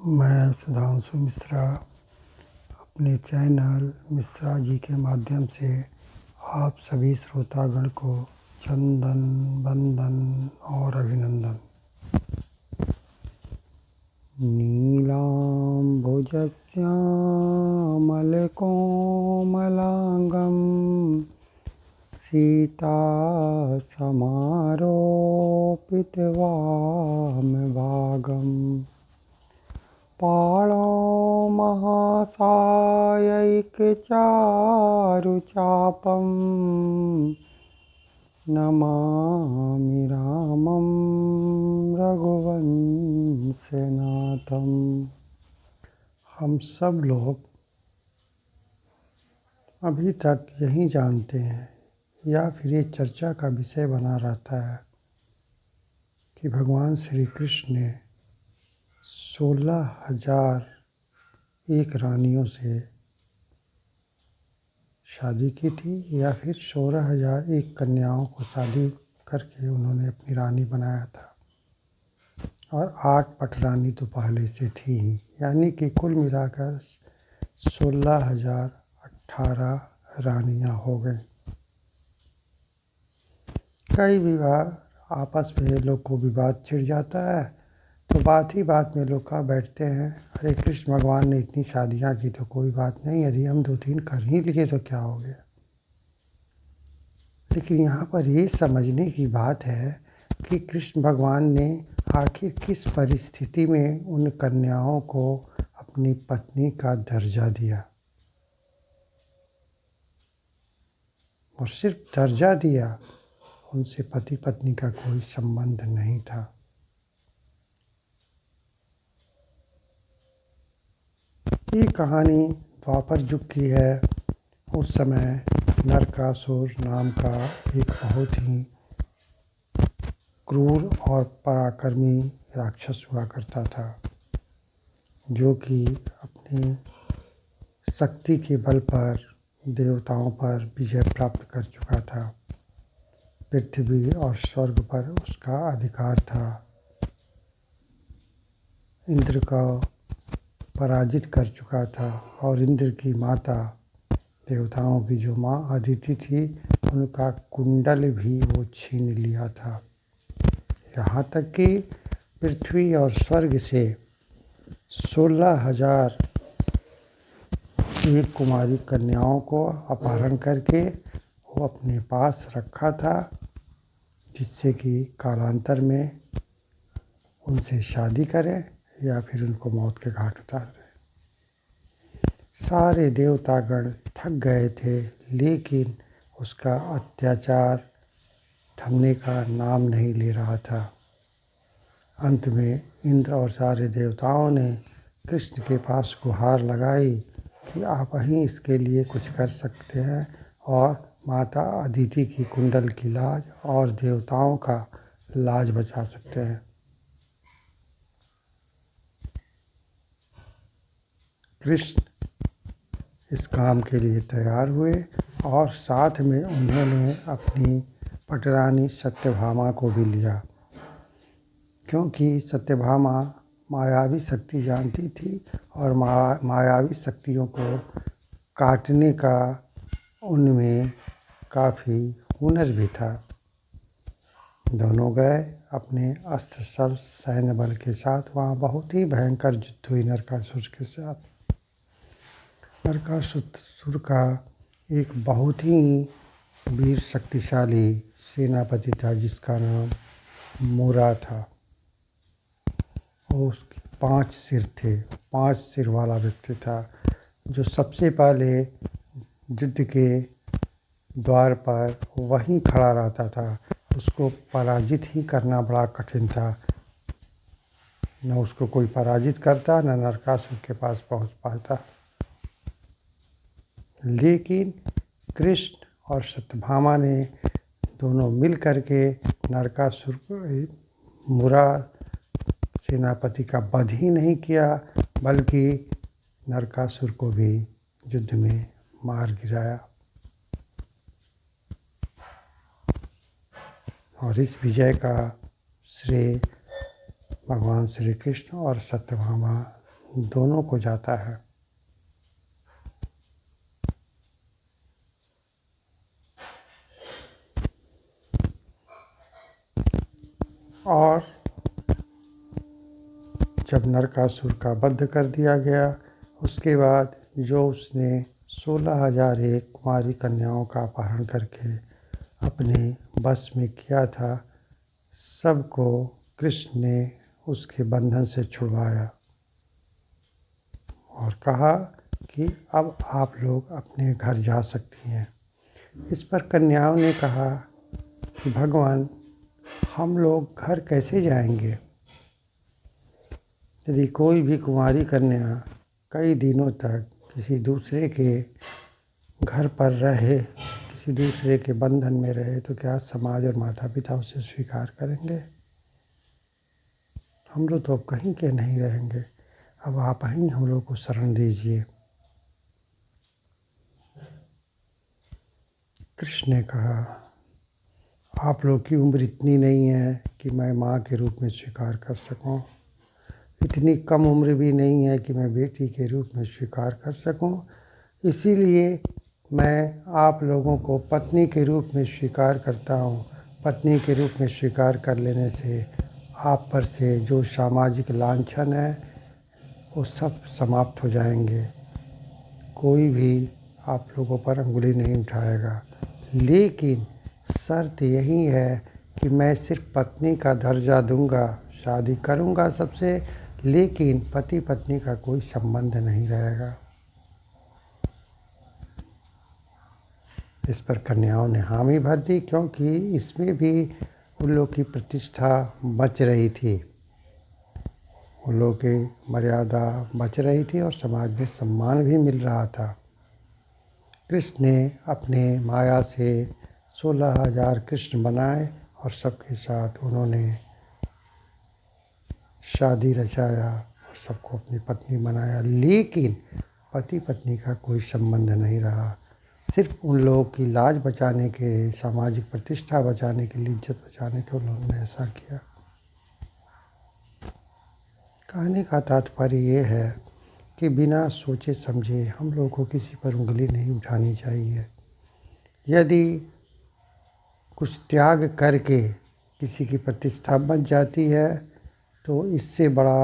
मैं सुधांशु मिश्रा अपने चैनल मिश्रा जी के माध्यम से आप सभी श्रोतागण को चंदन वंदन और अभिनंदन। नीलाम्बुजश्यामलकोमलांगं सीतासमारोपितवामभागं पाणौ महासायैकचारुचापं नमामि रामं रघुवंशनाथं। हम सब लोग अभी तक यही जानते हैं या फिर ये चर्चा का विषय बना रहता है कि भगवान श्री कृष्ण ने 16,001 रानियों से शादी की थी या फिर 16,001 कन्याओं को शादी करके उन्होंने अपनी रानी बनाया था, और 8 पटरानी तो पहले से थी ही, यानी कि कुल मिलाकर 16,018 रानियां हो गई। कई विवाह आपस में लोग को विवाद छिड़ जाता है तो बात ही बात में लोग कहा बैठते हैं, अरे कृष्ण भगवान ने इतनी शादियां की तो कोई बात नहीं, यदि हम 2-3 कर ही लिए तो क्या हो गया। लेकिन यहाँ पर ये समझने की बात है कि कृष्ण भगवान ने आखिर किस परिस्थिति में उन कन्याओं को अपनी पत्नी का दर्जा दिया, और सिर्फ दर्जा दिया, उनसे पति पत्नी का कोई संबंध नहीं था। ये कहानी द्वापर युग की है। उस समय नरकासुर नाम का एक बहुत ही क्रूर और पराक्रमी राक्षस हुआ करता था, जो कि अपनी शक्ति के बल पर देवताओं पर विजय प्राप्त कर चुका था। पृथ्वी और स्वर्ग पर उसका अधिकार था। इंद्र का पराजित कर चुका था, और इंद्र की माता, देवताओं की जो माँ अदिति थी, उनका कुंडल भी वो छीन लिया था। यहाँ तक कि पृथ्वी और स्वर्ग से 16,001 कुमारी कन्याओं को अपहरण करके वो अपने पास रखा था, जिससे कि कालांतर में उनसे शादी करें या फिर उनको मौत के घाट उतार दें। सारे देवतागण थक गए थे, लेकिन उसका अत्याचार थमने का नाम नहीं ले रहा था। अंत में इंद्र और सारे देवताओं ने कृष्ण के पास गुहार लगाई कि आप ही इसके लिए कुछ कर सकते हैं, और माता अदिति की कुंडल की लाज और देवताओं का लाज बचा सकते हैं। कृष्ण इस काम के लिए तैयार हुए, और साथ में उन्होंने अपनी पटरानी सत्यभामा को भी लिया, क्योंकि सत्यभामा मायावी शक्ति जानती थी, और मायावी शक्तियों को काटने का उनमें काफ़ी हुनर भी था। दोनों गए अपने अस्त्र शस्त्र सैन्य बल के साथ। वहाँ बहुत ही भयंकर युद्ध हुई नरकासुर के साथ। नरकासुर का एक बहुत ही वीर शक्तिशाली सेनापति था, जिसका नाम मुरा था। वो उसके 5 सिर थे, 5 सिर वाला व्यक्ति था, जो सबसे पहले युद्ध के द्वार पर वहीं खड़ा रहता था। उसको पराजित ही करना बड़ा कठिन था। न उसको कोई पराजित करता, न नरकासुर के पास पहुंच पाता। लेकिन कृष्ण और सत्यभामा ने दोनों मिल करके नरकासुर मुरा सेनापति का वध ही नहीं किया, बल्कि नरकासुर को भी युद्ध में मार गिराया। और इस विजय का श्रेय भगवान श्री कृष्ण और सत्यभामा दोनों को जाता है। और जब नरकासुर का वध कर दिया गया, उसके बाद जो उसने 16,001 कुमारी कन्याओं का अपहरण करके अपने बस में किया था, सबको कृष्ण ने उसके बंधन से छुड़वाया और कहा कि अब आप लोग अपने घर जा सकती हैं। इस पर कन्याओं ने कहा कि भगवान, हम लोग घर कैसे जाएंगे? यदि कोई भी कुंवारी कन्या कई दिनों तक किसी दूसरे के घर पर रहे, किसी दूसरे के बंधन में रहे, तो क्या समाज और माता पिता उसे स्वीकार करेंगे? हम लोग तो अब कहीं के नहीं रहेंगे, अब आप ही हम लोग को शरण दीजिए। कृष्ण ने कहा, आप लोग की उम्र इतनी नहीं है कि मैं माँ के रूप में स्वीकार कर सकूं, इतनी कम उम्र भी नहीं है कि मैं बेटी के रूप में स्वीकार कर सकूं, इसीलिए मैं आप लोगों को पत्नी के रूप में स्वीकार करता हूं। पत्नी के रूप में स्वीकार कर लेने से आप पर से जो सामाजिक लांछन है वो सब समाप्त हो जाएंगे, कोई भी आप लोगों पर अंगुली नहीं उठाएगा। लेकिन शर्त यही है कि मैं सिर्फ पत्नी का दर्जा दूंगा, शादी करूंगा सबसे, लेकिन पति पत्नी का कोई संबंध नहीं रहेगा। इस पर कन्याओं ने हामी भर दी, क्योंकि इसमें भी उन लोग की प्रतिष्ठा बच रही थी, उन लोगों की मर्यादा बच रही थी और समाज में सम्मान भी मिल रहा था। कृष्ण ने अपने माया से 16,000 कृष्ण बनाए और सबके साथ उन्होंने शादी रचाया और सबको अपनी पत्नी बनाया, लेकिन पति पत्नी का कोई संबंध नहीं रहा। सिर्फ उन लोगों की लाज बचाने के, सामाजिक प्रतिष्ठा बचाने के लिए, इज्जत बचाने के उन्होंने ऐसा किया। कहने का तात्पर्य ये है कि बिना सोचे समझे हम लोगों को किसी पर उंगली नहीं उठानी चाहिए। यदि कुछ त्याग करके किसी की प्रतिष्ठा बच जाती है तो इससे बड़ा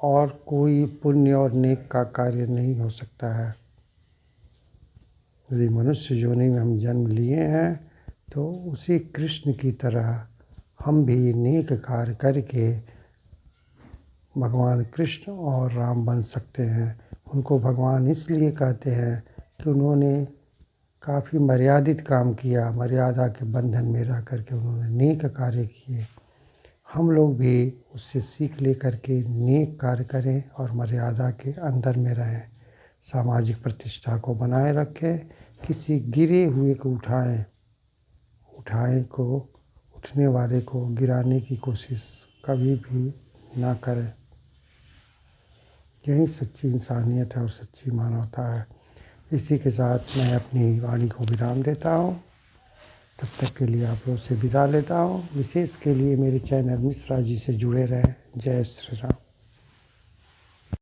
और कोई पुण्य और नेक का कार्य नहीं हो सकता है। यदि मनुष्य योनि में हम जन्म लिए हैं तो उसी कृष्ण की तरह हम भी नेक कार्य करके भगवान कृष्ण और राम बन सकते हैं। उनको भगवान इसलिए कहते हैं कि उन्होंने काफ़ी मर्यादित काम किया, मर्यादा के बंधन में रह करके उन्होंने नेक कार्य किए। हम लोग भी उससे सीख ले करके नेक कार्य करें और मर्यादा के अंदर में रहें, सामाजिक प्रतिष्ठा को बनाए रखें, किसी गिरे हुए को उठने वाले को गिराने की कोशिश कभी भी ना करें। यही सच्ची इंसानियत है और सच्ची मानवता है। इसी के साथ मैं अपनी वाणी को विराम देता हूँ। तब तक के लिए आप लोगों से विदा लेता हूँ। विशेष के लिए मेरे चैनल मिश्रा जी से जुड़े रहें। जय श्री राम।